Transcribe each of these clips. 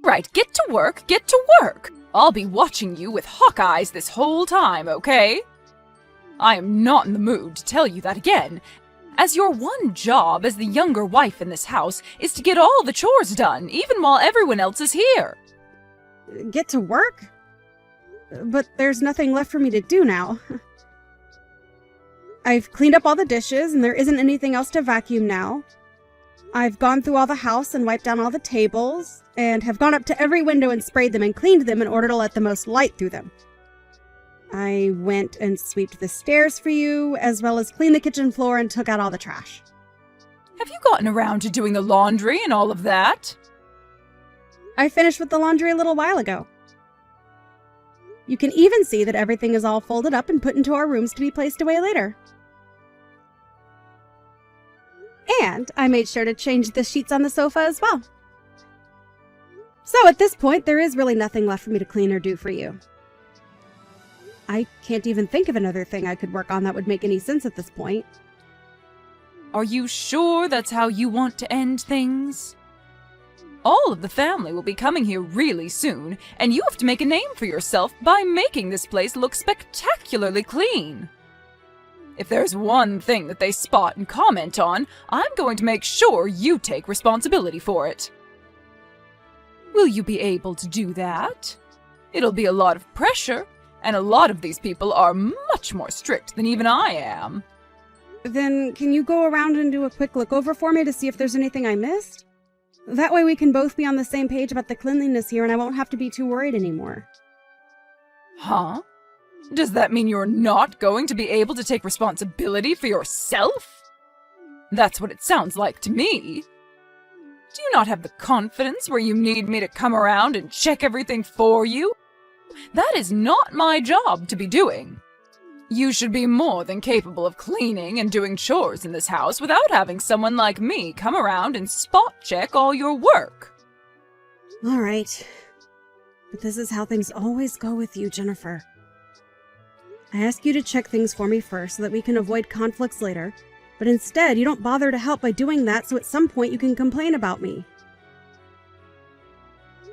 right, get to work, get to work! I'll be watching you with hawk eyes this whole time, okay? I am not in the mood to tell you that again, as your one job as the younger wife in this house is to get all the chores done, even while everyone else is here. Get to work? But there's nothing left for me to do now. I've cleaned up all the dishes, and there isn't anything else to vacuum now. I've gone through all the house and wiped down all the tables, and have gone up to every window and sprayed them and cleaned them in order to let the most light through them. I went and swept the stairs for you, as well as cleaned the kitchen floor and took out all the trash. Have you gotten around to doing the laundry and all of that? I finished with the laundry a little while ago. You can even see that everything is all folded up and put into our rooms to be placed away later. And I made sure to change the sheets on the sofa as well. So at this point, there is really nothing left for me to clean or do for you. I can't even think of another thing I could work on that would make any sense at this point. Are you sure that's how you want to end things? All of the family will be coming here really soon, and you have to make a name for yourself by making this place look spectacularly clean. If there's one thing that they spot and comment on, I'm going to make sure you take responsibility for it. Will you be able to do that? It'll be a lot of pressure, and a lot of these people are much more strict than even I am. Then can you go around and do a quick look over for me to see if there's anything I missed? That way we can both be on the same page about the cleanliness here and I won't have to be too worried anymore. Huh? Does that mean you're not going to be able to take responsibility for yourself? That's what it sounds like to me. Do you not have the confidence where you need me to come around and check everything for you? That is not my job to be doing. You should be more than capable of cleaning and doing chores in this house without having someone like me come around and spot check all your work. All right. But this is how things always go with you, Jennifer. I ask you to check things for me first so that we can avoid conflicts later, but instead you don't bother to help by doing that so at some point you can complain about me.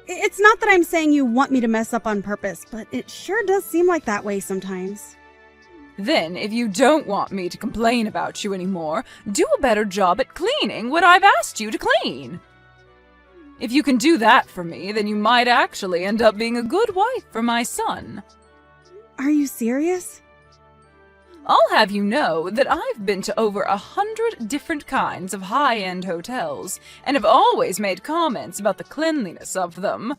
It's not that I'm saying you want me to mess up on purpose, but it sure does seem like that way sometimes. Then, if you don't want me to complain about you anymore, do a better job at cleaning what I've asked you to clean. If you can do that for me, then you might actually end up being a good wife for my son. Are you serious? I'll have you know that I've been to over 100 different kinds of high-end hotels, and have always made comments about the cleanliness of them.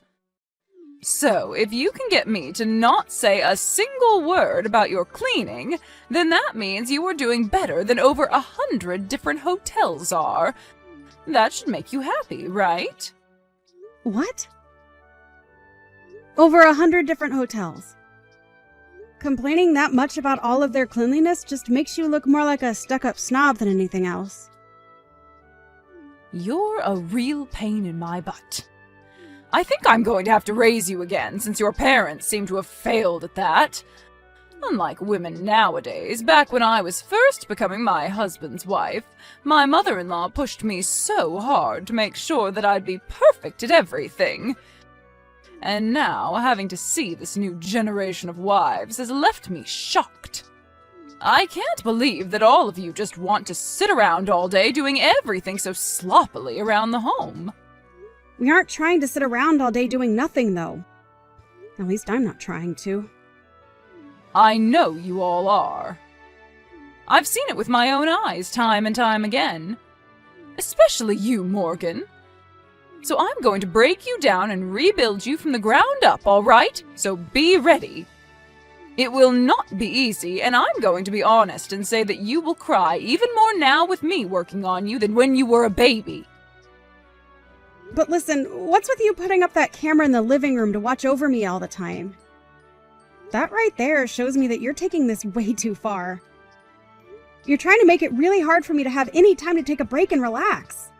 So, if you can get me to not say a single word about your cleaning, then that means you are doing better than over 100 different hotels are. That should make you happy, right? What? Over 100 different hotels. Complaining that much about all of their cleanliness just makes you look more like a stuck-up snob than anything else. You're a real pain in my butt. I think I'm going to have to raise you again, since your parents seem to have failed at that. Unlike women nowadays, back when I was first becoming my husband's wife, my mother-in-law pushed me so hard to make sure that I'd be perfect at everything. And now, having to see this new generation of wives has left me shocked. I can't believe that all of you just want to sit around all day doing everything so sloppily around the home. We aren't trying to sit around all day doing nothing, though. At least I'm not trying to. I know you all are. I've seen it with my own eyes time and time again. Especially you, Morgan. So I'm going to break you down and rebuild you from the ground up, all right? So be ready. It will not be easy, and I'm going to be honest and say that you will cry even more now with me working on you than when you were a baby. But listen, what's with you putting up that camera in the living room to watch over me all the time? That right there shows me that you're taking this way too far. You're trying to make it really hard for me to have any time to take a break and relax.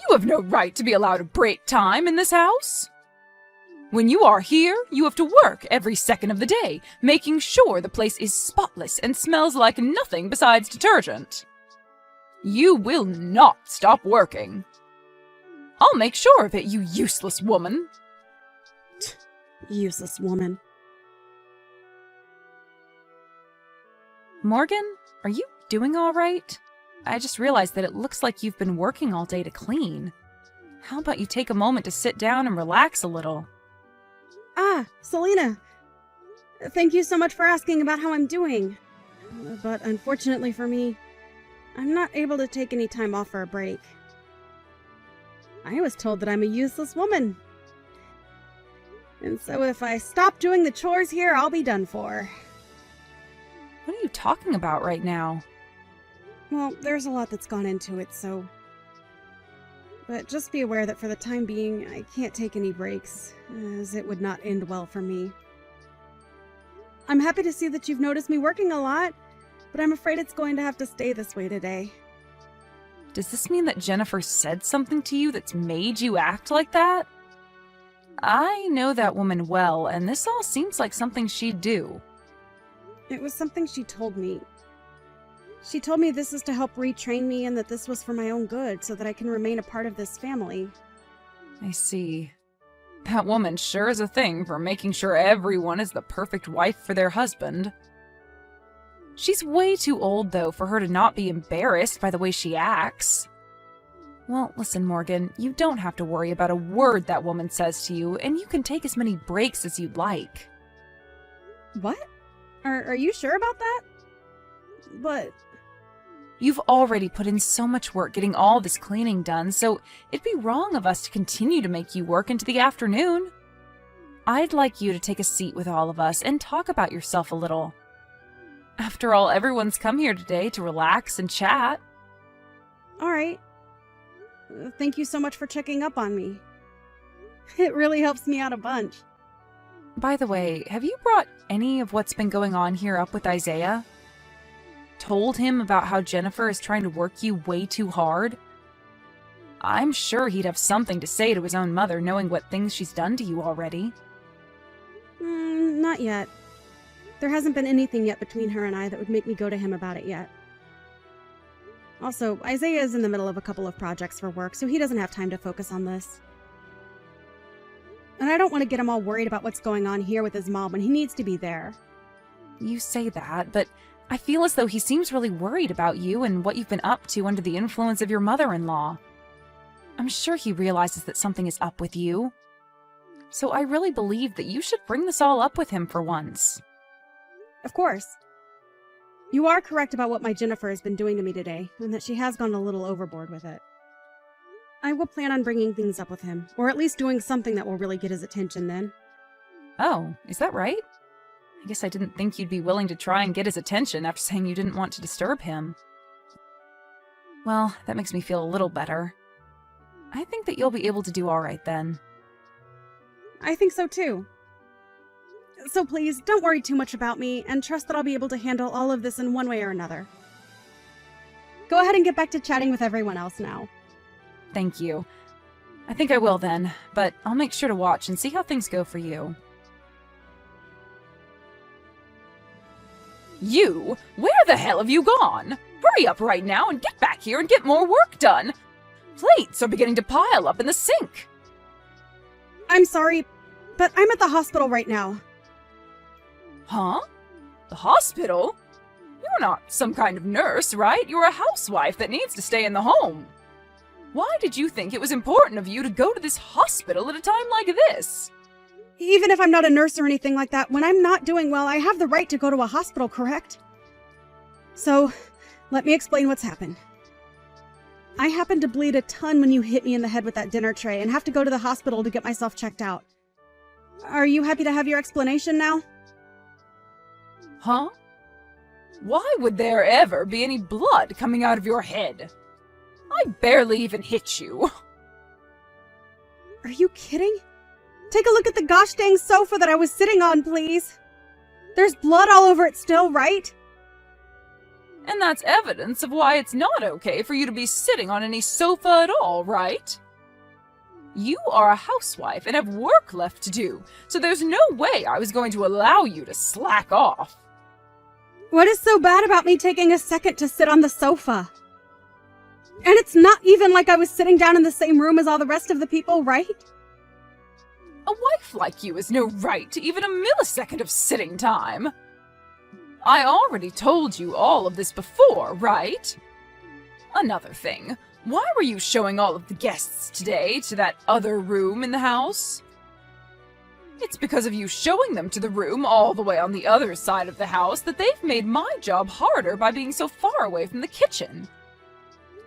You have no right to be allowed a break time in this house. When you are here, you have to work every second of the day, making sure the place is spotless and smells like nothing besides detergent. You will not stop working. I'll make sure of it, you useless woman. Useless woman. Morgan, are you doing all right? I just realized that it looks like you've been working all day to clean. How about you take a moment to sit down and relax a little? Ah, Selena. Thank you so much for asking about how I'm doing. But unfortunately for me, I'm not able to take any time off for a break. I was told that I'm a useless woman. And so if I stop doing the chores here, I'll be done for. What are you talking about right now? Well, there's a lot that's gone into it, so... But just be aware that for the time being, I can't take any breaks, as it would not end well for me. I'm happy to see that you've noticed me working a lot, but I'm afraid it's going to have to stay this way today. Does this mean that Jennifer said something to you that's made you act like that? I know that woman well, and this all seems like something she'd do. It was something she told me. She told me this is to help retrain me and that this was for my own good so that I can remain a part of this family. I see. That woman sure is a thing for making sure everyone is the perfect wife for their husband. She's way too old, though, for her to not be embarrassed by the way she acts. Well, listen, Morgan, you don't have to worry about a word that woman says to you, and you can take as many breaks as you'd like. What? Are you sure about that? But... You've already put in so much work getting all this cleaning done, so it'd be wrong of us to continue to make you work into the afternoon. I'd like you to take a seat with all of us and talk about yourself a little. After all, everyone's come here today to relax and chat. All right. Thank you so much for checking up on me. It really helps me out a bunch. By the way, have you brought any of what's been going on here up with Isaiah? Told him about how Jennifer is trying to work you way too hard? I'm sure he'd have something to say to his own mother, knowing what things she's done to you already. Not yet. There hasn't been anything yet between her and I that would make me go to him about it yet. Also, Isaiah is in the middle of a couple of projects for work, so he doesn't have time to focus on this. And I don't want to get him all worried about what's going on here with his mom when he needs to be there. You say that, but I feel as though he seems really worried about you and what you've been up to under the influence of your mother-in-law. I'm sure he realizes that something is up with you. So I really believe that you should bring this all up with him for once. Of course. You are correct about what my Jennifer has been doing to me today, and that she has gone a little overboard with it. I will plan on bringing things up with him, or at least doing something that will really get his attention then. Oh, is that right? I guess I didn't think you'd be willing to try and get his attention after saying you didn't want to disturb him. Well, that makes me feel a little better. I think that you'll be able to do all right then. I think so too. So please, don't worry too much about me, and trust that I'll be able to handle all of this in one way or another. Go ahead and get back to chatting with everyone else now. Thank you. I think I will then, but I'll make sure to watch and see how things go for you. You? Where the hell have you gone? Hurry up right now and get back here and get more work done! Plates are beginning to pile up in the sink! I'm sorry, but I'm at the hospital right now. Huh? The hospital? You're not some kind of nurse, right? You're a housewife that needs to stay in the home. Why did you think it was important of you to go to this hospital at a time like this? Even if I'm not a nurse or anything like that, when I'm not doing well, I have the right to go to a hospital, correct? So, let me explain what's happened. I happened to bleed a ton when you hit me in the head with that dinner tray and have to go to the hospital to get myself checked out. Are you happy to have your explanation now? Huh? Why would there ever be any blood coming out of your head? I barely even hit you. Are you kidding? Take a look at the gosh dang sofa that I was sitting on, please. There's blood all over it still, right? And that's evidence of why it's not okay for you to be sitting on any sofa at all, right? You are a housewife and have work left to do, so there's no way I was going to allow you to slack off. What is so bad about me taking a second to sit on the sofa? And it's not even like I was sitting down in the same room as all the rest of the people, right? A wife like you has no right to even a millisecond of sitting time. I already told you all of this before, right? Another thing, why were you showing all of the guests today to that other room in the house? It's because of you showing them to the room all the way on the other side of the house that they've made my job harder by being so far away from the kitchen.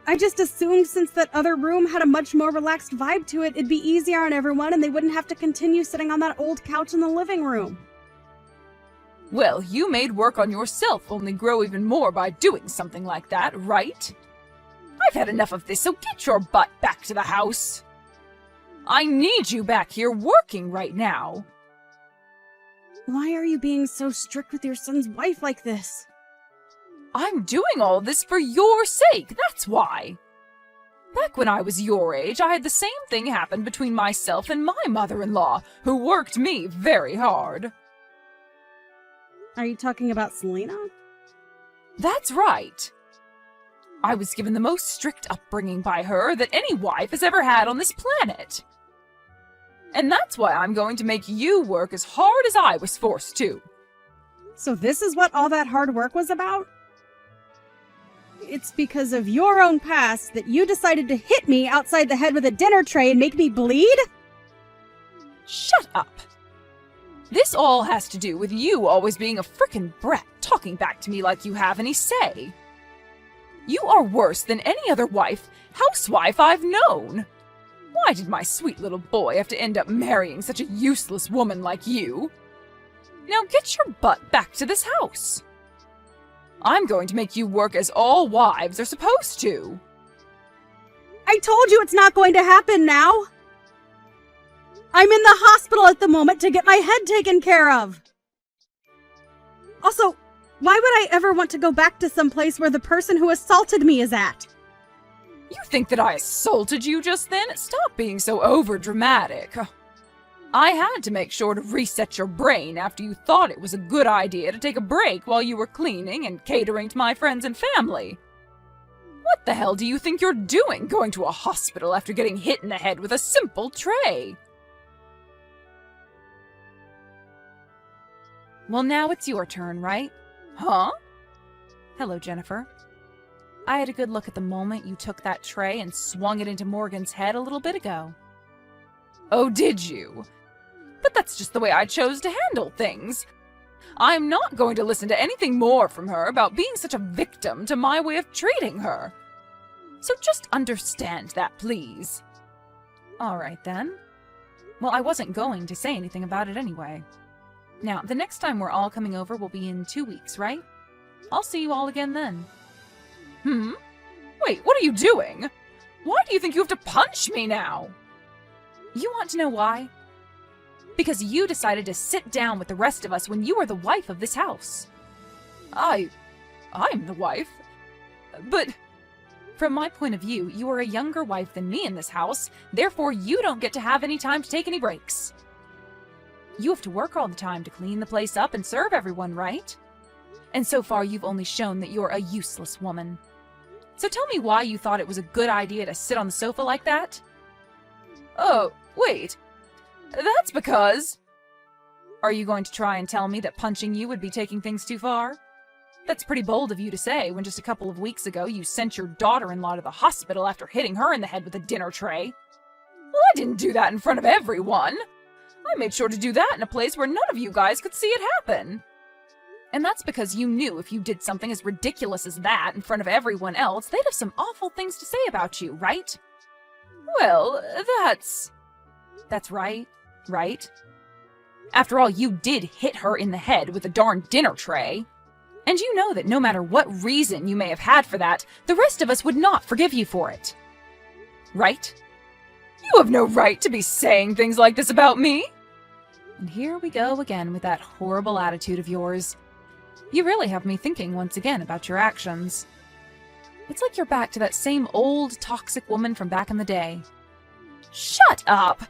I just assumed since that other room had a much more relaxed vibe to it, it'd be easier on everyone and they wouldn't have to continue sitting on that old couch in the living room. Well, you made work on yourself only grow even more by doing something like that, right? I've had enough of this, so get your butt back to the house. I need you back here working right now. Why are you being so strict with your son's wife like this? I'm doing all this for your sake, that's why. Back when I was your age, I had the same thing happen between myself and my mother-in-law, who worked me very hard. Are you talking about Selena? That's right. I was given the most strict upbringing by her that any wife has ever had on this planet. And that's why I'm going to make you work as hard as I was forced to. So this is what all that hard work was about? It's because of your own past that you decided to hit me outside the head with a dinner tray and make me bleed? Shut up. This all has to do with you always being a frickin' brat, talking back to me like you have any say. You are worse than any other housewife I've known. Why did my sweet little boy have to end up marrying such a useless woman like you? Now get your butt back to this house. I'm going to make you work as all wives are supposed to. I told you it's not going to happen now. I'm in the hospital at the moment to get my head taken care of. Also, why would I ever want to go back to some place where the person who assaulted me is at? You think that I assaulted you just then? Stop being so overdramatic. I had to make sure to reset your brain after you thought it was a good idea to take a break while you were cleaning and catering to my friends and family. What the hell do you think you're doing going to a hospital after getting hit in the head with a simple tray? Well, now it's your turn, right? Huh? Hello, Jennifer. I had a good look at the moment you took that tray and swung it into Morgan's head a little bit ago. Oh, did you? But that's just the way I chose to handle things. I'm not going to listen to anything more from her about being such a victim to my way of treating her. So just understand that, please. All right, then. Well, I wasn't going to say anything about it anyway. Now, the next time we're all coming over will be in 2 weeks, right? I'll see you all again then. Wait, what are you doing? Why do you think you have to punch me now? You want to know why? Because you decided to sit down with the rest of us when you were the wife of this house. I'm the wife. But from my point of view, you are a younger wife than me in this house, therefore you don't get to have any time to take any breaks. You have to work all the time to clean the place up and serve everyone, right? And so far you've only shown that you're a useless woman. So tell me why you thought it was a good idea to sit on the sofa like that? Oh, wait. That's because... Are you going to try and tell me that punching you would be taking things too far? That's pretty bold of you to say when just a couple of weeks ago you sent your daughter-in-law to the hospital after hitting her in the head with a dinner tray. Well, I didn't do that in front of everyone. I made sure to do that in a place where none of you guys could see it happen. And that's because you knew if you did something as ridiculous as that in front of everyone else, they'd have some awful things to say about you, right? Well, that's right, right? After all, you did hit her in the head with a darn dinner tray. And you know that no matter what reason you may have had for that, the rest of us would not forgive you for it. Right? You have no right to be saying things like this about me. And here we go again with that horrible attitude of yours. You really have me thinking once again about your actions. It's like you're back to that same old toxic woman from back in the day. Shut up!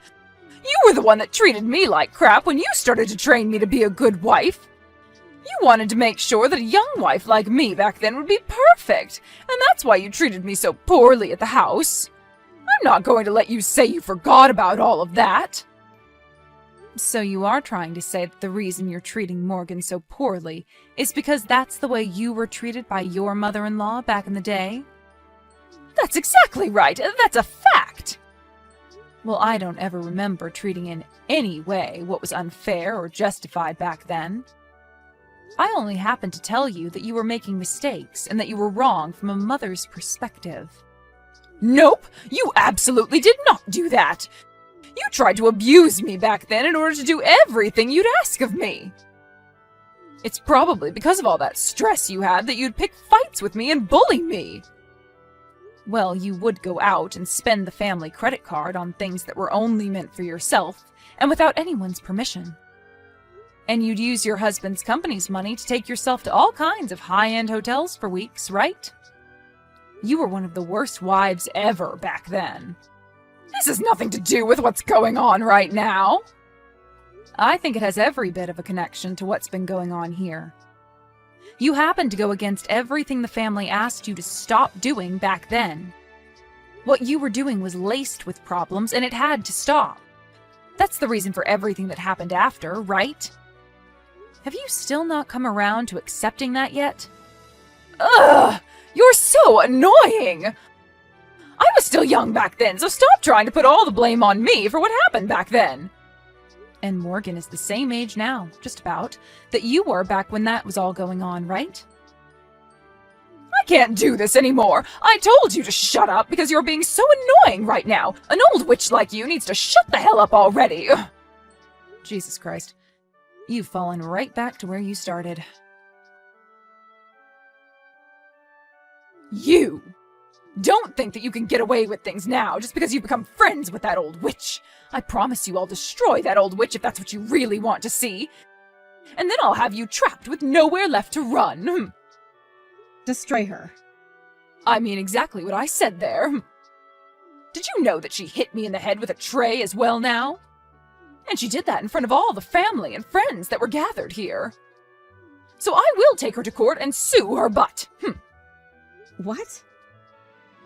You were the one that treated me like crap when you started to train me to be a good wife. You wanted to make sure that a young wife like me back then would be perfect, and that's why you treated me so poorly at the house. I'm not going to let you say you forgot about all of that. So you are trying to say that the reason you're treating Morgan so poorly is because that's the way you were treated by your mother-in-law back in the day? That's exactly right. That's a fact. Well, I don't ever remember treating in any way what was unfair or justified back then. I only happened to tell you that you were making mistakes and that you were wrong from a mother's perspective. Nope, you absolutely did not do that. You tried to abuse me back then in order to do everything you'd ask of me. It's probably because of all that stress you had that you'd pick fights with me and bully me. Well, you would go out and spend the family credit card on things that were only meant for yourself and without anyone's permission. And you'd use your husband's company's money to take yourself to all kinds of high-end hotels for weeks, right? You were one of the worst wives ever back then. This has nothing to do with what's going on right now. I think it has every bit of a connection to what's been going on here. You happened to go against everything the family asked you to stop doing back then. What you were doing was laced with problems, and it had to stop. That's the reason for everything that happened after, right? Have you still not come around to accepting that yet? Ugh! You're so annoying! I was still young back then, so stop trying to put all the blame on me for what happened back then. And Morgan is the same age now, just about, that you were back when that was all going on, right? I can't do this anymore. I told you to shut up because you're being so annoying right now. An old witch like you needs to shut the hell up already. Ugh. Jesus Christ. You've fallen right back to where you started. You! Don't think that you can get away with things now just because you've become friends with that old witch. I promise you I'll destroy that old witch if that's what you really want to see. And then I'll have you trapped with nowhere left to run. Destroy her. I mean exactly what I said there. Did you know that she hit me in the head with a tray as well now? And she did that in front of all the family and friends that were gathered here. So I will take her to court and sue her butt. What?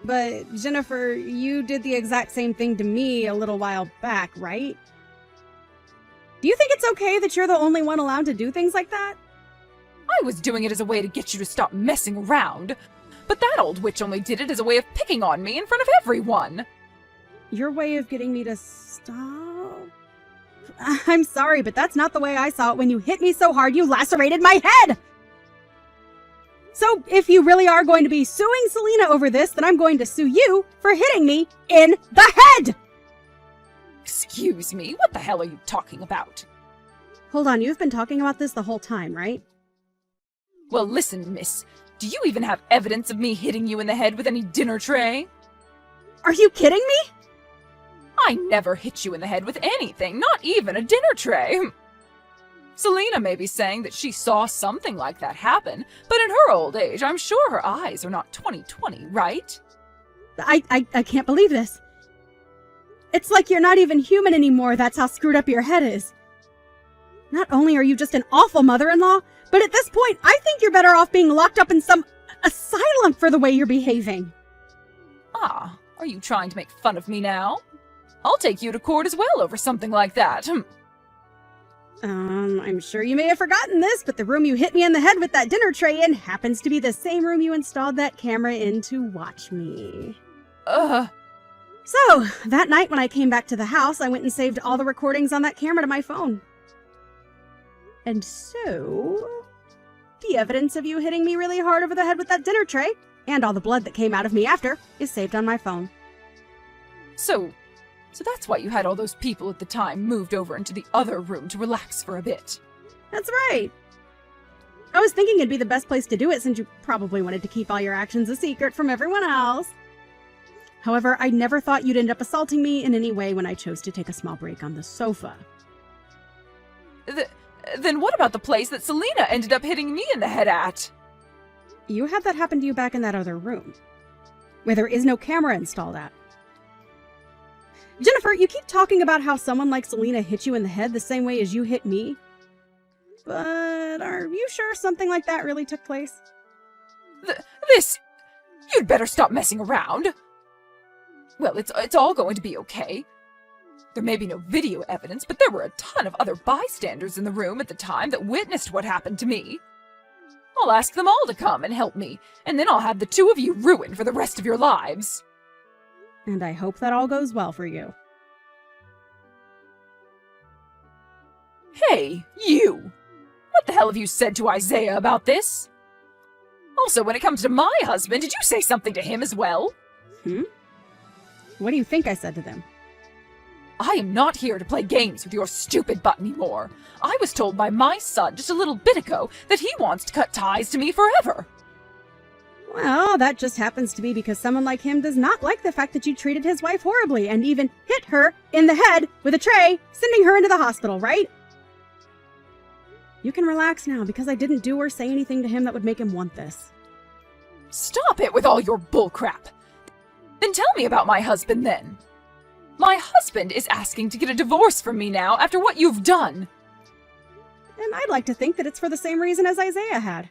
But, Jennifer, you did the exact same thing to me a little while back, right? Do you think it's okay that you're the only one allowed to do things like that? I was doing it as a way to get you to stop messing around. But that old witch only did it as a way of picking on me in front of everyone. Your way of getting me to stop? I'm sorry, but that's not the way I saw it when you hit me so hard you lacerated my head! So, if you really are going to be suing Selena over this, then I'm going to sue you for hitting me in the head! Excuse me, what the hell are you talking about? Hold on, you've been talking about this the whole time, right? Well, listen, miss. Do you even have evidence of me hitting you in the head with any dinner tray? Are you kidding me? I never hit you in the head with anything, not even a dinner tray. Selena may be saying that she saw something like that happen, but in her old age, I'm sure her eyes are not 20/20, right? I can't believe this. It's like you're not even human anymore, that's how screwed up your head is. Not only are you just an awful mother-in-law, but at this point, I think you're better off being locked up in some asylum for the way you're behaving. Ah, are you trying to make fun of me now? I'll take you to court as well over something like that. I'm sure you may have forgotten this, but the room you hit me in the head with that dinner tray in happens to be the same room you installed that camera in to watch me. So, that night when I came back to the house, I went and saved all the recordings on that camera to my phone. And so, the evidence of you hitting me really hard over the head with that dinner tray, and all the blood that came out of me after, is saved on my phone. So that's why you had all those people at the time moved over into the other room to relax for a bit. That's right. I was thinking it'd be the best place to do it since you probably wanted to keep all your actions a secret from everyone else. However, I never thought you'd end up assaulting me in any way when I chose to take a small break on the sofa. Then what about the place that Selena ended up hitting me in the head at? You had that happen to you back in that other room, where there is no camera installed at. Jennifer, you keep talking about how someone like Selena hit you in the head the same way as you hit me. but are you sure something like that really took place? This... You'd better stop messing around. Well, it's all going to be okay. There may be no video evidence, but there were a ton of other bystanders in the room at the time that witnessed what happened to me. I'll ask them all to come and help me, and then I'll have the two of you ruined for the rest of your lives. And I hope that all goes well for you. Hey, you! What the hell have you said to Isaiah about this? Also, when it comes to my husband, did you say something to him as well? What do you think I said to them? I am not here to play games with your stupid butt anymore. I was told by my son just a little bit ago that he wants to cut ties to me forever. Well, that just happens to be because someone like him does not like the fact that you treated his wife horribly and even hit her in the head with a tray, sending her into the hospital, right? You can relax now because I didn't do or say anything to him that would make him want this. Stop it with all your bullcrap. Then tell me about my husband then. My husband is asking to get a divorce from me now after what you've done. And I'd like to think that it's for the same reason as Isaiah had.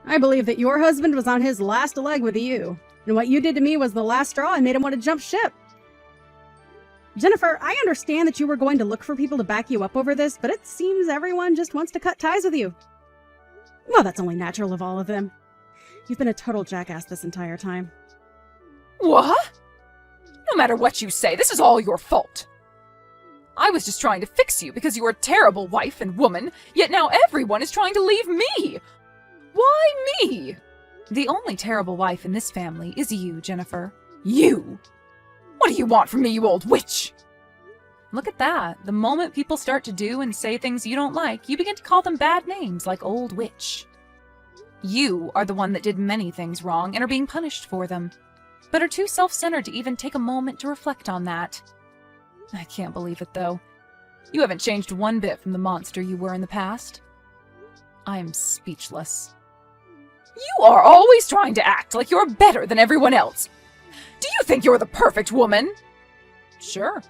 I believe that your husband was on his last leg with you, and what you did to me was the last straw and made him want to jump ship. Jennifer, I understand that you were going to look for people to back you up over this, but it seems everyone just wants to cut ties with you. Well, that's only natural of all of them. You've been a total jackass this entire time. What? No matter what you say, this is all your fault. I was just trying to fix you because you were a terrible wife and woman, yet now everyone is trying to leave me. Why me? The only terrible wife in this family is you, Jennifer. You? What do you want from me, you old witch? Look at that. The moment people start to do and say things you don't like, you begin to call them bad names like old witch. You are the one that did many things wrong and are being punished for them, but are too self-centered to even take a moment to reflect on that. I can't believe it, though. You haven't changed one bit from the monster you were in the past. I am speechless. You are always trying to act like you're better than everyone else. Do you think you're the perfect woman? Sure.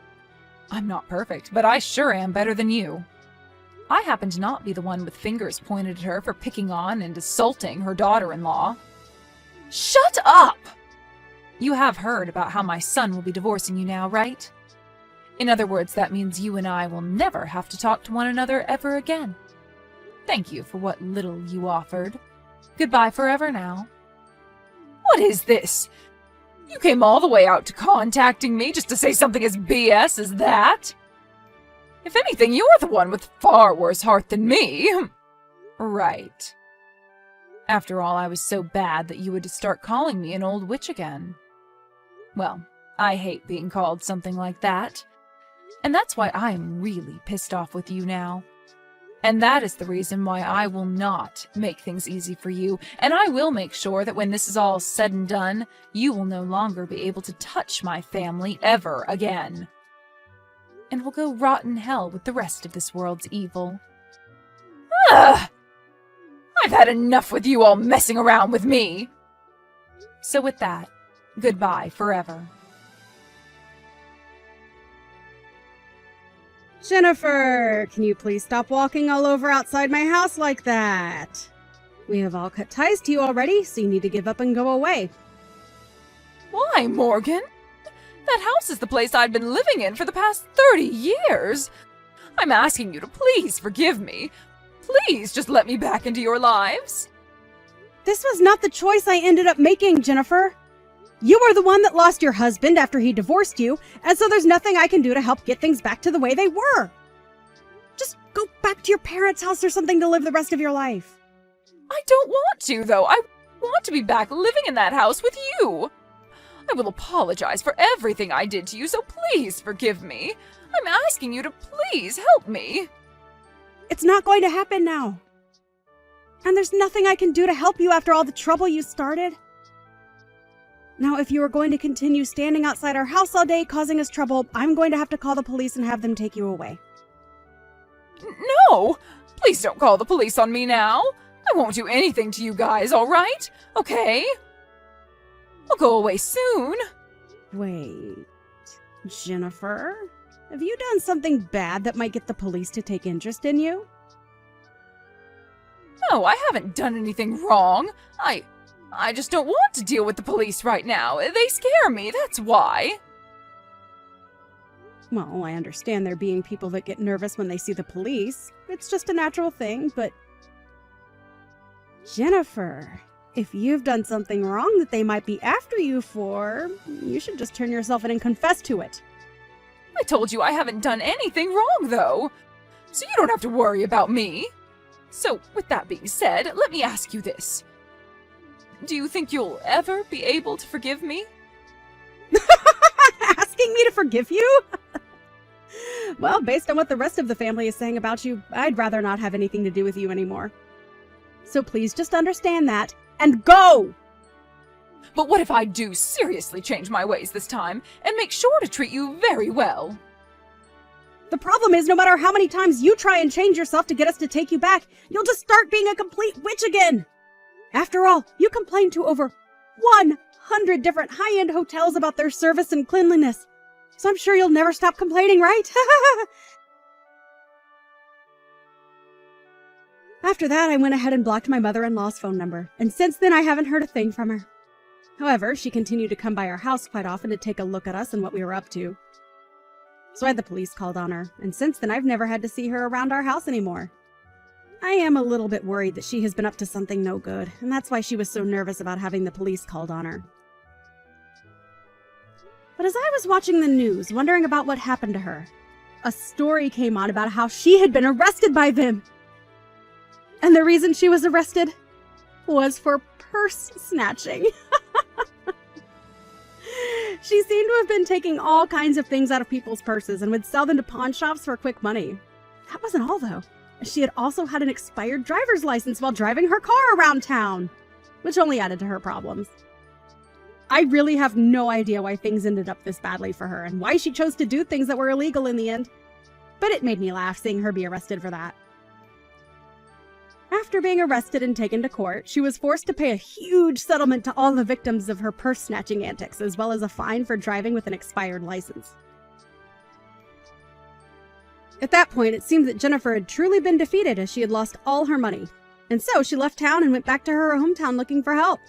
I'm not perfect, but I sure am better than you. I happen to not be the one with fingers pointed at her for picking on and assaulting her daughter-in-law. Shut up! You have heard about how my son will be divorcing you now, right? In other words, that means you and I will never have to talk to one another ever again. Thank you for what little you offered. Goodbye forever now. What is this? You came all the way out to contacting me just to say something as BS as that? If anything, you're the one with far worse heart than me. Right. After all, I was so bad that you would start calling me an old witch again. Well, I hate being called something like that. And that's why I am really pissed off with you now. And that is the reason why I will not make things easy for you, and I will make sure that when this is all said and done, you will no longer be able to touch my family ever again. And will go rot in hell with the rest of this world's evil. Ugh! I've had enough with you all messing around with me. So with that, goodbye forever. Jennifer, can you please stop walking all over outside my house like that? We have all cut ties to you already, so you need to give up and go away. Why, Morgan? That house is the place I've been living in for the past 30 years. I'm asking you to please forgive me. Please just let me back into your lives. This was not the choice I ended up making, Jennifer. You are the one that lost your husband after he divorced you, and so there's nothing I can do to help get things back to the way they were. Just go back to your parents' house or something to live the rest of your life. I don't want to, though. I want to be back living in that house with you. I will apologize for everything I did to you, so please forgive me. I'm asking you to please help me. It's not going to happen now. And there's nothing I can do to help you after all the trouble you started. Now, if you are going to continue standing outside our house all day causing us trouble, I'm going to have to call the police and have them take you away. No! Please don't call the police on me now. I won't do anything to you guys, all right? Okay? I'll go away soon. Wait, Jennifer? Have you done something bad that might get the police to take interest in you? No, I haven't done anything wrong. I just don't want to deal with the police right now. They scare me, that's why. Well, I understand there being people that get nervous when they see the police. It's just a natural thing, but... Jennifer, if you've done something wrong that they might be after you for, you should just turn yourself in and confess to it. I told you I haven't done anything wrong, though. So you don't have to worry about me. So, with that being said, let me ask you this. Do you think you'll ever be able to forgive me? Asking me to forgive you? Well, based on what the rest of the family is saying about you, I'd rather not have anything to do with you anymore. So please just understand that, and go! But what if I do seriously change my ways this time, and make sure to treat you very well? The problem is, no matter how many times you try and change yourself to get us to take you back, you'll just start being a complete witch again! After all, you complained to over 100 different high-end hotels about their service and cleanliness. So I'm sure you'll never stop complaining, right? After that, I went ahead and blocked my mother-in-law's phone number, and since then I haven't heard a thing from her. However, she continued to come by our house quite often to take a look at us and what we were up to. So I had the police called on her, and since then I've never had to see her around our house anymore. I am a little bit worried that she has been up to something no good, and that's why she was so nervous about having the police called on her. But as I was watching the news, wondering about what happened to her, a story came on about how she had been arrested by them. And the reason she was arrested was for purse snatching. She seemed to have been taking all kinds of things out of people's purses and would sell them to pawn shops for quick money. That wasn't all, though. She had also had an expired driver's license while driving her car around town, which only added to her problems. I really have no idea why things ended up this badly for her and why she chose to do things that were illegal in the end. But it made me laugh seeing her be arrested for that. After being arrested and taken to court, she was forced to pay a huge settlement to all the victims of her purse-snatching antics, as well as a fine for driving with an expired license. At that point, it seemed that Jennifer had truly been defeated as she had lost all her money, and so she left town and went back to her hometown looking for help.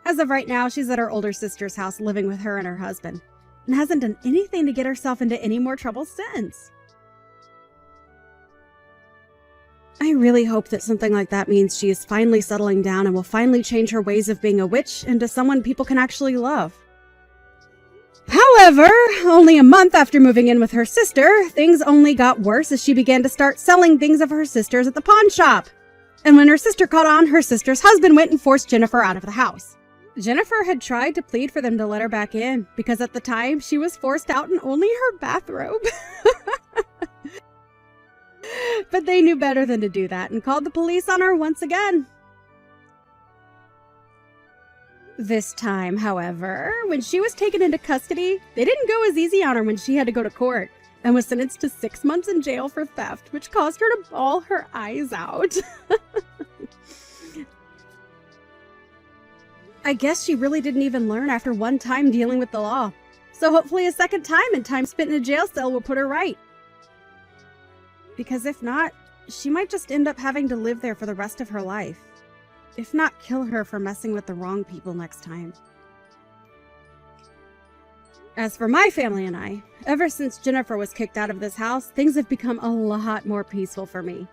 As of right now, she's at her older sister's house living with her and her husband, and hasn't done anything to get herself into any more trouble since. I really hope that something like that means she is finally settling down and will finally change her ways of being a witch into someone people can actually love. However, only a month after moving in with her sister, things only got worse as she began to start selling things of her sister's at the pawn shop. And when her sister caught on, her sister's husband went and forced Jennifer out of the house. Jennifer had tried to plead for them to let her back in, because at the time, she was forced out in only her bathrobe. But they knew better than to do that and called the police on her once again. This time, however, when she was taken into custody, they didn't go as easy on her when she had to go to court and was sentenced to 6 months in jail for theft, which caused her to bawl her eyes out. I guess she really didn't even learn after one time dealing with the law. So hopefully a second time and time spent in a jail cell will put her right. Because if not, she might just end up having to live there for the rest of her life. If not, kill her for messing with the wrong people next time. As for my family and I, ever since Jennifer was kicked out of this house, things have become a lot more peaceful for me.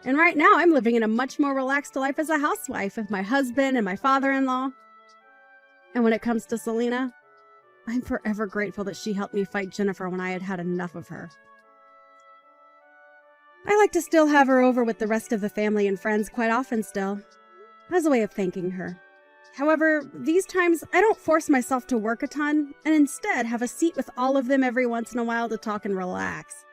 And right now, I'm living in a much more relaxed life as a housewife with my husband and my father-in-law. And when it comes to Selena, I'm forever grateful that she helped me fight Jennifer when I had had enough of her. I like to still have her over with the rest of the family and friends quite often still, as a way of thanking her. However, these times I don't force myself to work a ton, and instead have a seat with all of them every once in a while to talk and relax.